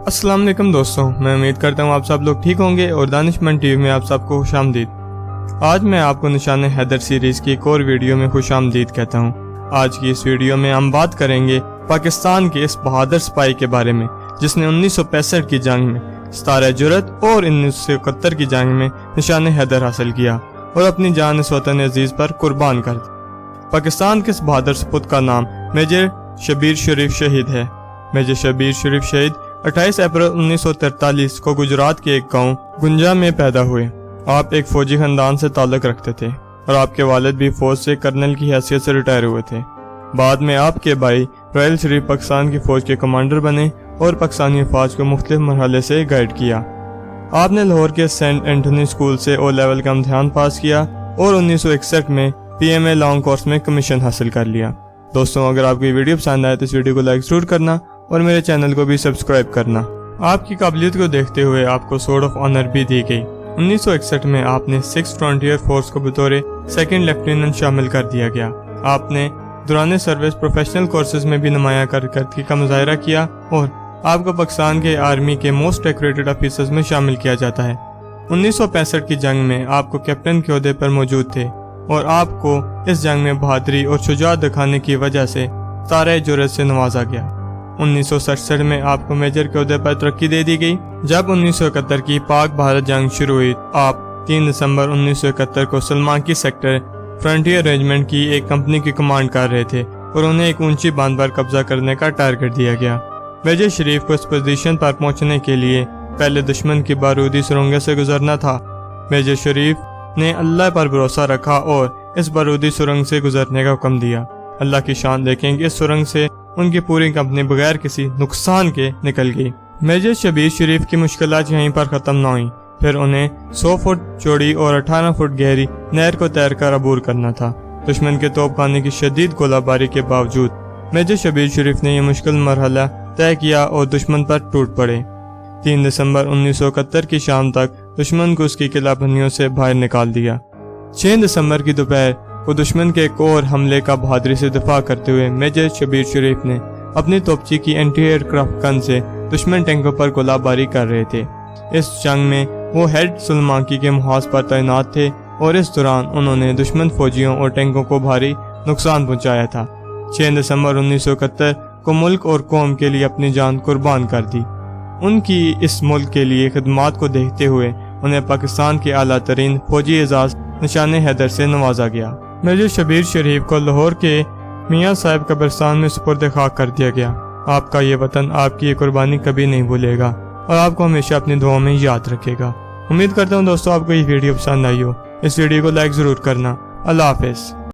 अस्सलाम वालेकुम दोस्तों, मैं उम्मीद करता हूँ आप सब लोग ठीक होंगे और दानिशमंद टीवी में आप सबको खुशामदीद। आज मैं आपको निशान-ए-हैदर सीरीज़ की एक और वीडियो में खुशामदीद कहता हूँ। आज की इस वीडियो में हम बात करेंगे पाकिस्तान के इस बहादुर सिपाही के बारे में जिसने 1965 की जंग में सितारे जुर्रत और 1971 की जंग में निशान-ए-हैदर हासिल किया और अपनी जान इस वतन अजीज पर कुर्बान कर दी। पाकिस्तान के इस बहादुर सपूत का नाम मेजर शब्बीर शरीफ शहीद है। मेजर शब्बीर शरीफ शहीद 28 अप्रैल 1943 को गुजरात के एक गांव गुंजा में पैदा हुए। आप एक फौजी खानदान से ताल्लुक रखते थे और आपके वालिद भी फौज से कर्नल की हैसियत से रिटायर हुए थे। बाद में आपके भाई रॉयल शरीफ पाकिस्तान की फौज के कमांडर बने और पाकिस्तानी फौज को मुख्तलिफ मरहले से गाइड किया। आपने लाहौर के सेंट एंथनी स्कूल से ओ लेवल का इम्तिहान पास किया और 1961 में PMA लॉन्ग कोर्स में कमीशन हासिल कर लिया। दोस्तों, अगर आपको ये वीडियो पसंद आए तो इस वीडियो को लाइक जरूर करना और मेरे चैनल को भी सब्सक्राइब करना। आपकी काबिलियत को देखते हुए आपको सोर्ड ऑफ ऑनर भी दी गई। 1961 में आपने 6th फ्रंटियर फोर्स को बतौर सेकंड लेफ्टिनेंट शामिल कर दिया गया। आपने दौरान सर्विस प्रोफेशनल कोर्सेज में भी नुमाया कारकर्दगी का मुजाहरा किया और आपको पाकिस्तान के आर्मी के मोस्ट डेकोरेटेड ऑफिसर्स में शामिल किया जाता है। 1965 की जंग में आपको कैप्टन के ओहदे पर मौजूद थे और आपको इस जंग में बहादुरी और शुजाअत दिखाने की वजह से सितारे जुर्रत से नवाजा गया। 1967 में आपको मेजर के ओहदे पर तरक्की दे दी गई। जब 1971 की पाक भारत जंग शुरू हुई, आप 3 दिसंबर 1971 को सलमान की सेक्टर फ्रंटियर रेजिमेंट की एक कंपनी की कमांड कर रहे थे और उन्हें एक ऊंची बांध पर कब्जा करने का टारगेट दिया गया। मेजर शरीफ को इस पोजीशन पर पहुंचने के लिए पहले दुश्मन की बारूदी सुरंगों से गुजरना था। मेजर शरीफ ने अल्लाह पर भरोसा रखा और इस बारूदी सुरंग से गुजरने का हुक्म दिया। अल्लाह की शान देखें कि इस सुरंग से उनकी पूरी कंपनी बगैर किसी नुकसान के निकल गई। मेजर शब्बीर शरीफ की मुश्किलात यहीं पर खत्म न हुई, फिर उन्हें 100 फुट चौड़ी और 18 फुट गहरी नहर को तैर कर अबूर करना था। दुश्मन के तोपखाने की शदीद गोलाबारी के बावजूद मेजर शब्बीर शरीफ ने यह मुश्किल मरहला तय किया और दुश्मन पर टूट पड़े। 3 दिसंबर 1971 की शाम तक दुश्मन को उसकी किलाबंदियों से बाहर निकाल दिया। 6 दिसंबर की दोपहर को दुश्मन के एक और हमले का बहादुरी से दिफा करते हुए मेजर शब्बीर शरीफ ने अपनी तोपची की एंटी एयरक्राफ्ट गन से दुश्मन टैंकों पर गोलाबारी कर रहे थे। इस जंग में वो हेड सुलमाकी के मुहाज पर तैनात थे और इस दौरान उन्होंने दुश्मन फौजियों और टैंकों को भारी नुकसान पहुंचाया था। 6 दिसंबर 1971 को मुल्क और कौम के लिए अपनी जान कुर्बान कर दी। उनकी इस मुल्क के लिए खिदमात को देखते हुए उन्हें पाकिस्तान के आला तरीन फौजी एजाज निशान-ए-हैदर से नवाजा गया। मेजर शब्बीर शरीफ को लाहौर के मियाँ साहिब कब्रिस्तान में सुपुर्द खाक कर दिया गया। आपका ये वतन आपकी ये कुर्बानी कभी नहीं भूलेगा और आपको हमेशा अपनी दुआओं में याद रखेगा। उम्मीद करता हूँ दोस्तों आपको ये वीडियो पसंद आई हो। इस वीडियो को लाइक जरूर करना। अल्लाह हाफिज।